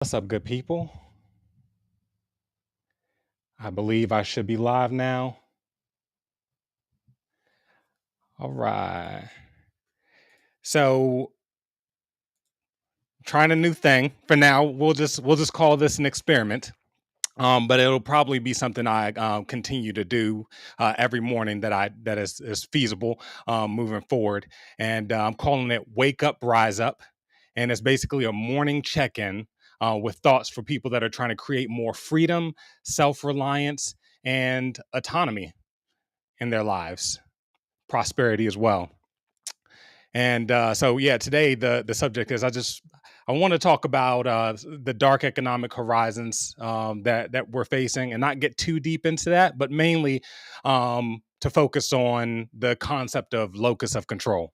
What's up, good people? I believe I should be live now. All right. So, trying a new thing. For now, we'll just call this an experiment. But it'll probably be something I continue to do every morning that is feasible moving forward. And I'm calling it "Wake Up, Rise Up," and it's basically a morning check-in with thoughts for people that are trying to create more freedom, self-reliance, and autonomy in their lives. Prosperity as well. And so, yeah, today the subject is I want to talk about the dark economic horizons that we're facing, and not get too deep into that, but mainly to focus on the concept of locus of control.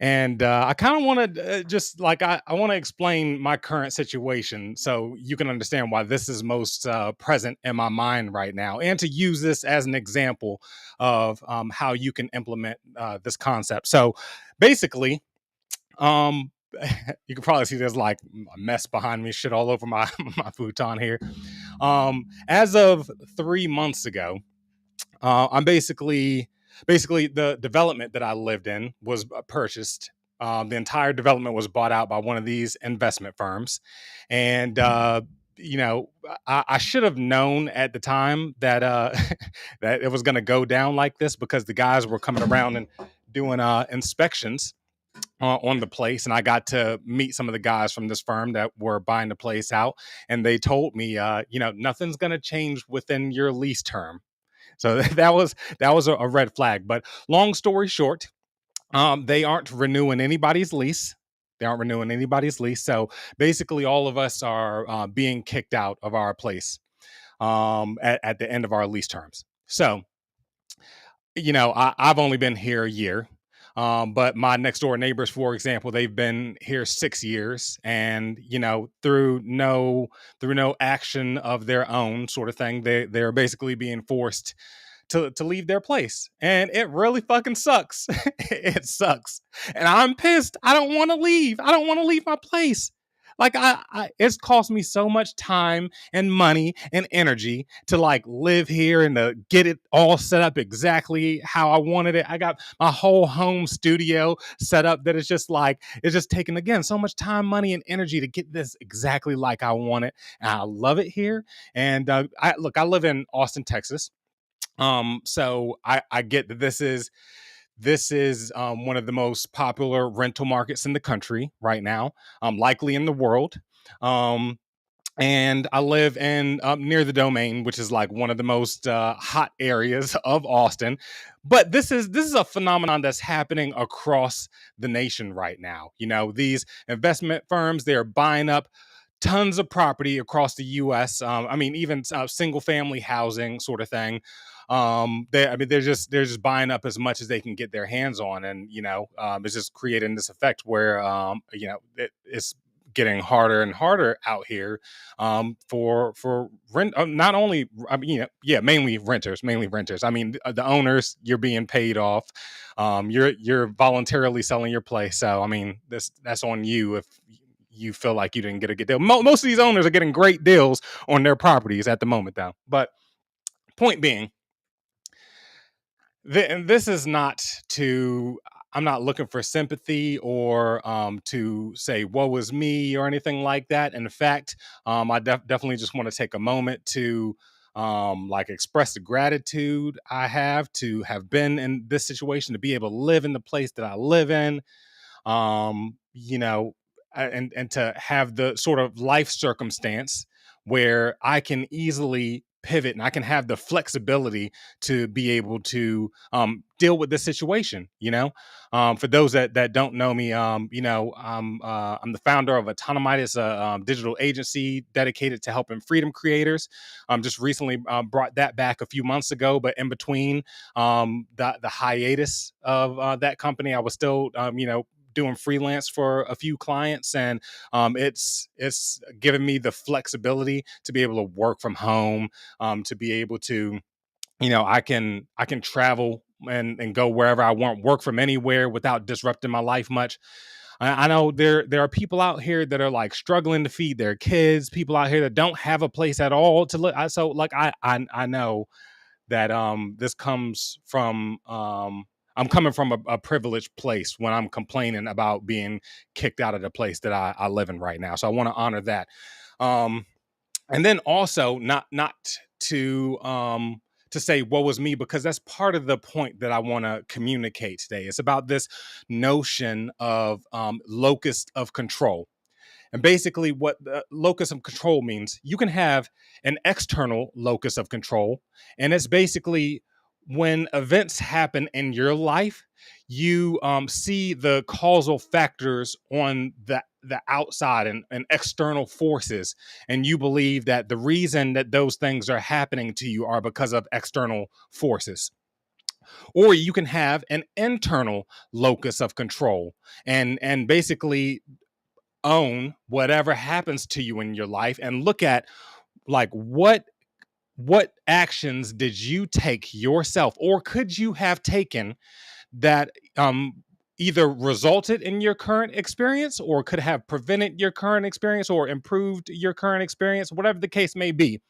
And I kind of want to just like I want to explain my current situation so you can understand why this is most present in my mind right now, and to use this as an example of how you can implement this concept. So basically, um, you can probably see there's like a mess behind me, shit all over my my futon here. As of 3 months ago, I'm basically the development that I lived in was purchased. The entire development was bought out by one of these investment firms, and I should have known at the time that that it was going to go down like this, because the guys were coming around and doing inspections on the place, and I got to meet some of the guys from this firm that were buying the place out, and they told me, nothing's going to change within your lease term. So that was a red flag. But long story short, they aren't renewing anybody's lease. They aren't renewing anybody's lease. So basically, all of us are being kicked out of our place at the end of our lease terms. So I've only been here a year. But my next door neighbors, for example, they've been here 6 years, and through no action of their own, sort of thing, they're basically being forced to leave their place, and it really fucking sucks. It sucks, and I'm pissed. I don't want to leave. I don't want to leave my place. Like it's cost me so much time and money and energy to like live here and to get it all set up exactly how I wanted it. I got my whole home studio set up that it's just taking, again, so much time, money, and energy to get this exactly like I want it. And I love it here. And I live in Austin, Texas. So I get that this is one of the most popular rental markets in the country right now, likely in the world. Um, and I live in near the Domain, which is like one of the most hot areas of Austin. But this is a phenomenon that's happening across the nation right now. These investment firms, they're buying up tons of property across the U.S. I mean, even single family housing, sort of thing. They're just buying up as much as they can get their hands on, and it's just creating this effect where it's getting harder and harder out here for rent. Not only, I mean, yeah, mainly renters. I mean, the owners, you're being paid off. You're voluntarily selling your place, so I mean, that's on you if you feel like you didn't get a good deal. Most of these owners are getting great deals on their properties at the moment, though. But point being, and this is not to. I'm not looking for sympathy or to say "woe is me" or anything like that. In fact, I definitely just want to take a moment to like express the gratitude I have to have been in this situation, to be able to live in the place that I live in. And to have the sort of life circumstance where I can easily pivot, and I can have the flexibility to be able to deal with this situation. For those that don't know me, I'm the founder of Autonomitis, a digital agency dedicated to helping freedom creators. Just recently brought that back a few months ago, but in between the hiatus of that company, I was still doing freelance for a few clients, and it's given me the flexibility to be able to work from home, to be able to, I can travel and go wherever I want, work from anywhere without disrupting my life much. I know there are people out here that are like struggling to feed their kids, people out here that don't have a place at all to live. So like I know that this comes from I'm coming from a privileged place when I'm complaining about being kicked out of the place that I live in right now. So I want to honor that. Um, and then also not to say what was me, because that's part of the point that I want to communicate today. It's about this notion of locus of control. And basically, what the locus of control means, you can have an external locus of control. And it's basically when events happen in your life, you see the causal factors on the outside and external forces. And you believe that the reason that those things are happening to you are because of external forces. Or you can have an internal locus of control and basically own whatever happens to you in your life and look at like what actions did you take yourself or could you have taken that either resulted in your current experience or could have prevented your current experience or improved your current experience, whatever the case may be.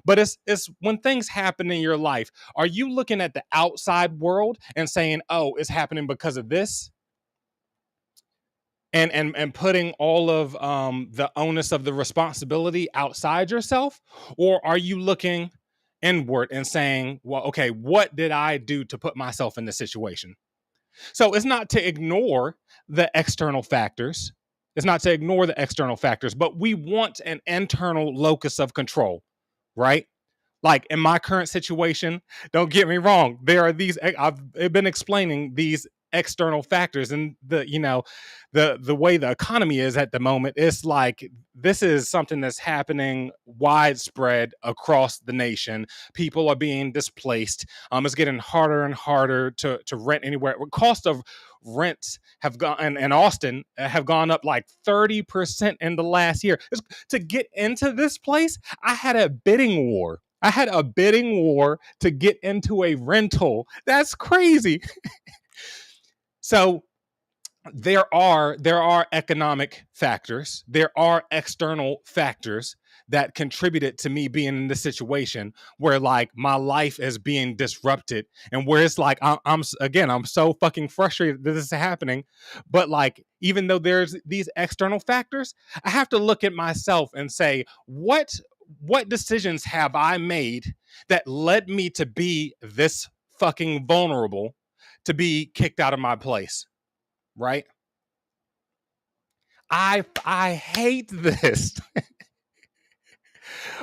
But it's when things happen in your life, are you looking at the outside world and saying, oh, it's happening because of this, and putting all of the onus of the responsibility outside yourself? Or are you looking inward and saying, well, okay, what did I do to put myself in this situation? So it's not to ignore the external factors. It's not to ignore the external factors, but we want an internal locus of control, right? Like in my current situation, don't get me wrong, there are these, I've been explaining these external factors, and the way the economy is at the moment, it's like this is something that's happening widespread across the nation. People are being displaced. It's getting harder and harder to rent anywhere. Cost of rents have gone in Austin have gone up like 30% in the last year. To get into this place, I had a bidding war. I had a bidding war to get into a rental. That's crazy. So there are economic factors, there are external factors that contributed to me being in this situation where like my life is being disrupted, and where it's like I'm so fucking frustrated that this is happening. But like, even though there's these external factors, I have to look at myself and say, what decisions have I made that led me to be this fucking vulnerable to be kicked out of my place, right? I hate this.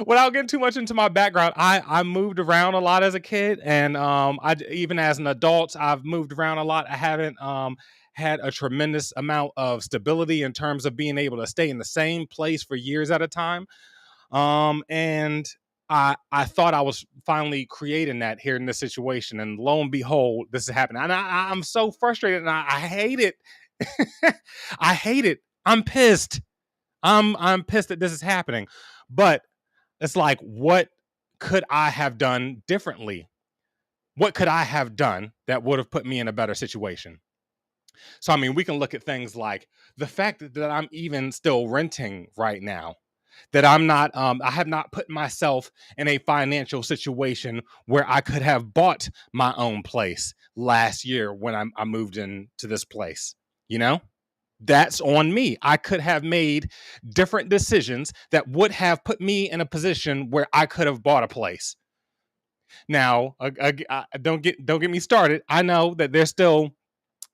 Without getting too much into my background, I moved around a lot as a kid, and I even as an adult, I've moved around a lot. I haven't had a tremendous amount of stability in terms of being able to stay in the same place for years at a time. And I thought I was finally creating that here in this situation, and lo and behold, this is happening. And I'm so frustrated, and I hate it. I hate it. I'm pissed. I'm pissed that this is happening. But it's like, what could I have done differently? What could I have done that would have put me in a better situation? So I mean, we can look at things like the fact that I'm even still renting right now, that I have not put myself in a financial situation where I could have bought my own place last year when I moved into this place, you know? That's on me. I could have made different decisions that would have put me in a position where I could have bought a place. Now, don't get me started. I know that there's still,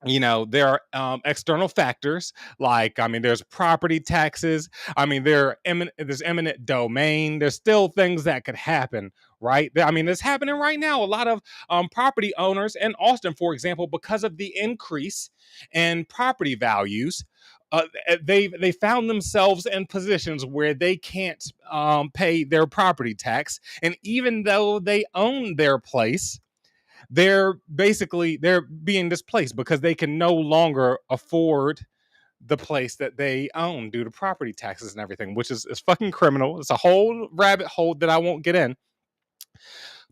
there are external factors, like, I mean, there's property taxes. I mean, there's eminent domain. There's still things that could happen, right? I mean, it's happening right now. A lot of property owners in Austin, for example, because of the increase in property values, they found themselves in positions where they can't pay their property tax, and even though they own their place, they're being displaced because they can no longer afford the place that they own due to property taxes and everything, which is fucking criminal. It's a whole rabbit hole that I won't get in.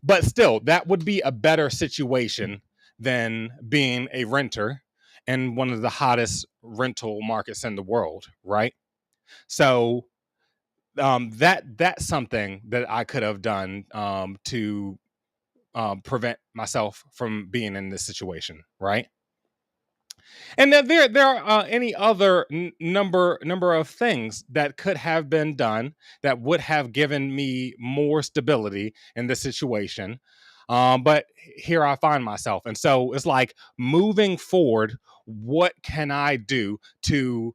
But still, that would be a better situation than being a renter. in one of the hottest rental markets in the world, right? So that's something that I could have done to prevent myself from being in this situation, right? And then there are any other number of things that could have been done that would have given me more stability in this situation. But here I find myself, and so it's like moving forward. What can I do to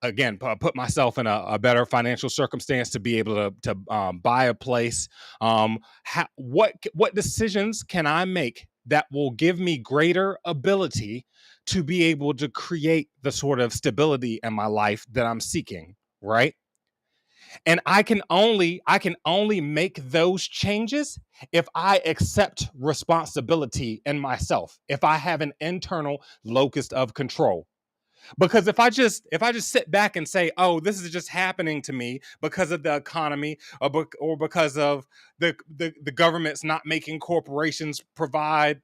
again put myself in a better financial circumstance to be able to buy a place? What decisions can I make that will give me greater ability to be able to create the sort of stability in my life that I'm seeking, right? And I can only make those changes if I accept responsibility in myself, if I have an internal locus of control. Because if I just sit back and say, oh, this is just happening to me because of the economy, or because of the government's not making corporations provide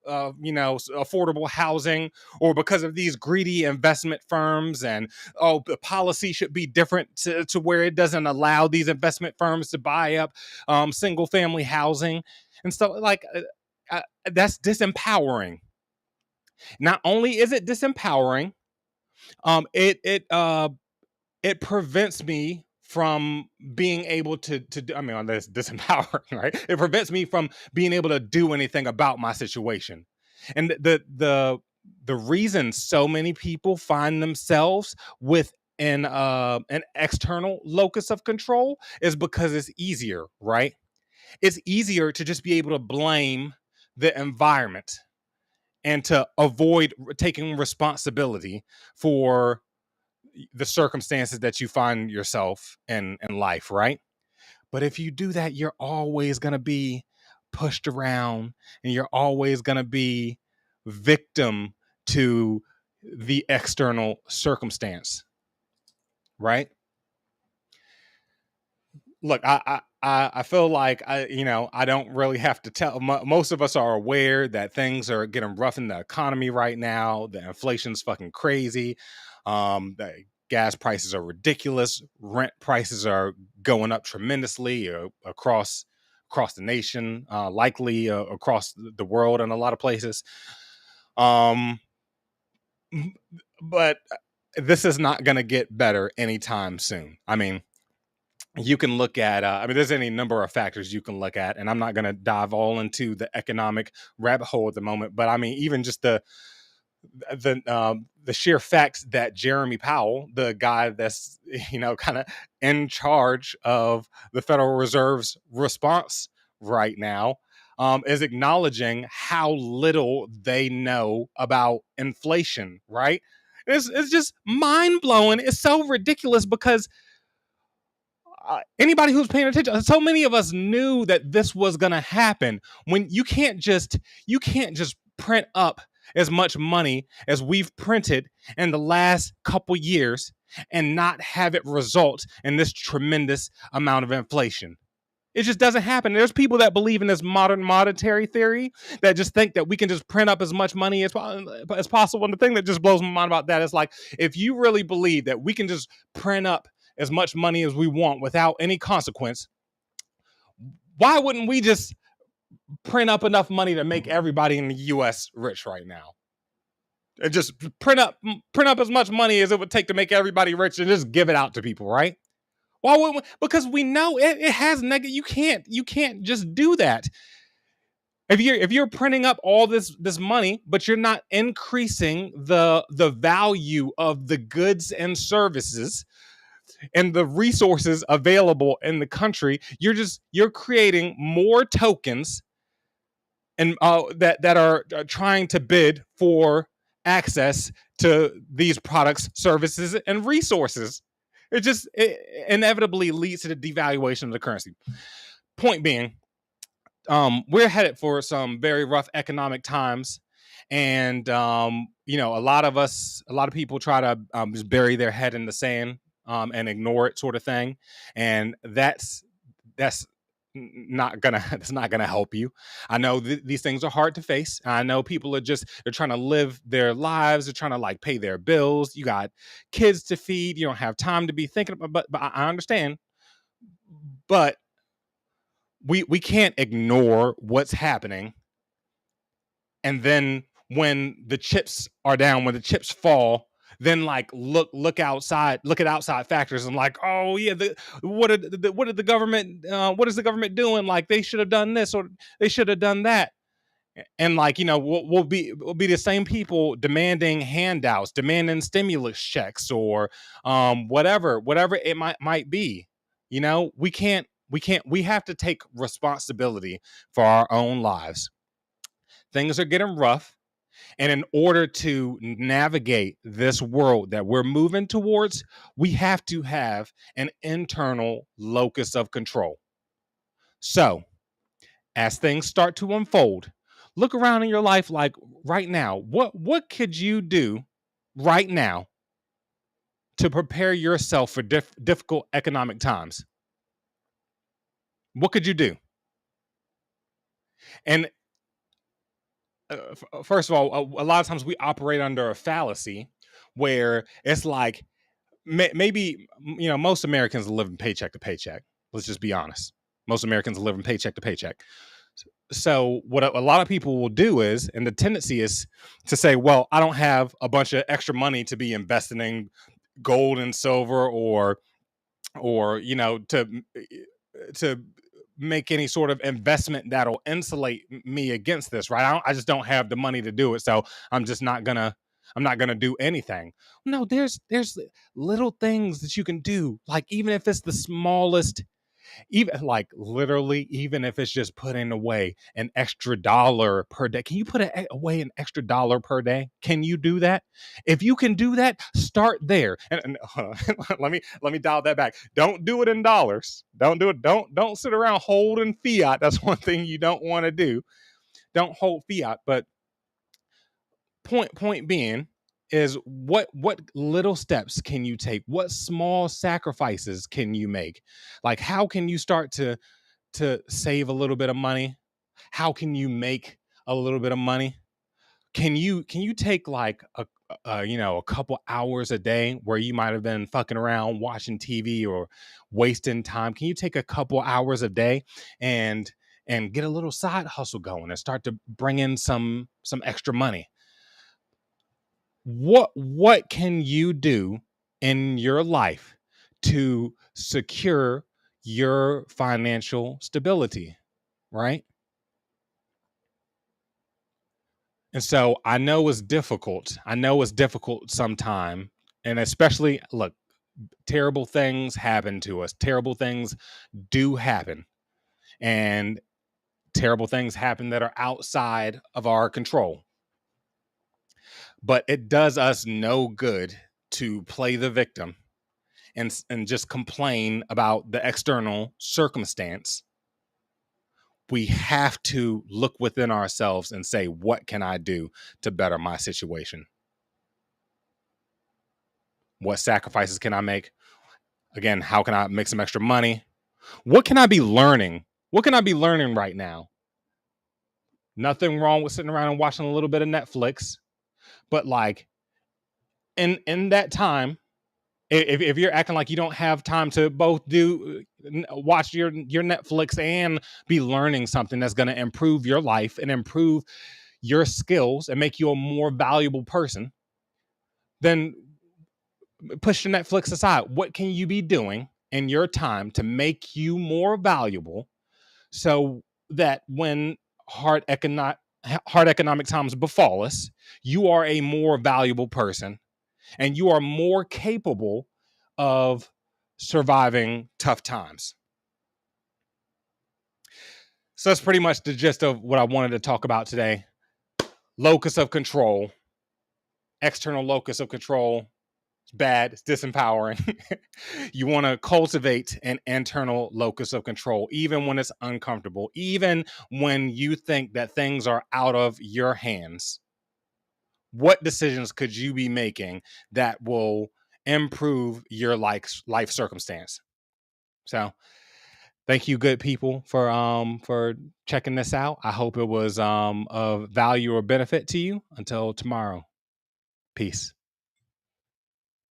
affordable housing, or because of these greedy investment firms, and oh, the policy should be different to where it doesn't allow these investment firms to buy up single family housing and stuff like that's disempowering. Not only is it disempowering, it prevents me from being able to do, I mean, this disempowering, right? It prevents me from being able to do anything about my situation. And the reason so many people find themselves with an external locus of control is because it's easier, right? It's easier to just be able to blame the environment and to avoid taking responsibility for the circumstances that you find yourself in life, right? But if you do that, you're always going to be pushed around, and you're always going to be victim to the external circumstance, right? Look, I feel like I don't really have to tell. Most of us are aware that things are getting rough in the economy right now. The inflation's fucking crazy. The gas prices are ridiculous. Rent prices are going up tremendously across the nation, likely across the world in a lot of places. Um, but this is not going to get better anytime soon. I mean, you can look at there's any number of factors you can look at, and I'm not going to dive all into the economic rabbit hole at the moment, but I mean, even just the sheer fact that Jeremy Powell, the guy that's kind of in charge of the Federal Reserve's response right now, is acknowledging how little they know about inflation, right? It's just mind blowing. It's so ridiculous because anybody who's paying attention, so many of us knew that this was going to happen. When you can't just print up as much money as we've printed in the last couple years and not have it result in this tremendous amount of inflation. It just doesn't happen. There's people that believe in this modern monetary theory that just think that we can just print up as much money as possible. And the thing that just blows my mind about that is, like, if you really believe that we can just print up as much money as we want without any consequence, why wouldn't we just print up enough money to make everybody in the US rich right now? And just print up as much money as it would take to make everybody rich and just give it out to people, right? Why wouldn't we? Because we know it has negative. You can't just do that. If you're printing up all this money, but you're not increasing the value of the goods and services and the resources available in the country, you're creating more tokens and that are trying to bid for access to these products, services, and resources. It inevitably leads to the devaluation of the currency. Point being, we're headed for some very rough economic times, and a lot of people try to just bury their head in the sand and ignore it, sort of thing, and that's not gonna it's not gonna help you. I know these things are hard to face. I know people are just they're trying to live their lives. They're trying to like pay their bills. You got kids to feed. You don't have time to be thinking about. But I understand. But we can't ignore what's happening. And then when the chips are down, when the chips fall, then like look outside, look at outside factors, and like, oh yeah, what did the government what is the government doing? Like they should have done this or they should have done that. And like we'll be the same people demanding handouts, demanding stimulus checks, or whatever it might be. We have to take responsibility for our own lives. Things are getting rough, and in order to navigate this world that we're moving towards, we have to have an internal locus of control. So as things start to unfold, look around in your life, like right now. What could you do right now to prepare yourself for difficult economic times? What could you do? And first of all, a lot of times we operate under a fallacy where it's like maybe most Americans are living paycheck to paycheck. Let's just be honest. Most Americans are living paycheck to paycheck. So what a lot of people will do is, and the tendency is to say, well, I don't have a bunch of extra money to be investing in gold and silver, or to make any sort of investment that'll insulate me against this, right? I just don't have the money to do it, so I'm not gonna do anything. No, there's little things that you can do, like even if it's the smallest, even like literally, even if it's just putting away an extra dollar per day. Can you put away an extra dollar per day? Can you do that? If you can do that, start there. And let me dial that back. Don't do it in dollars. Don't do it. Don't sit around holding fiat. That's one thing you don't want to do. Don't hold fiat. But point being is, what little steps can you take? What small sacrifices can you make? Like how can you start to save a little bit of money? How can you make a little bit of money? Can you take like a couple hours a day where you might have been fucking around watching TV or wasting time? Can you take a couple hours a day and get a little side hustle going and start to bring in some extra money? What can you do in your life to secure your financial stability, right? And so I know it's difficult. I know it's difficult sometime. And especially, look, terrible things happen to us. Terrible things do happen. And terrible things happen that are outside of our control. But it does us no good to play the victim and just complain about the external circumstance. We have to look within ourselves and say, what can I do to better my situation? What sacrifices can I make? Again, how can I make some extra money? What can I be learning? What can I be learning right now? Nothing wrong with sitting around and watching a little bit of Netflix, but like in that time, if you're acting like you don't have time to both do watch your Netflix and be learning something that's going to improve your life and improve your skills and make you a more valuable person, then push the Netflix aside. What can you be doing in your time to make you more valuable, so that when hard economic times befall us, you are a more valuable person and you are more capable of surviving tough times? So that's pretty much the gist of what I wanted to talk about today. Locus of control, external locus of control. It's bad, it's disempowering. You want to cultivate an internal locus of control, even when it's uncomfortable, even when you think that things are out of your hands. What decisions could you be making that will improve your life circumstance? So Thank you, good people, for checking this out. I hope it was of value or benefit to you. Until tomorrow, peace.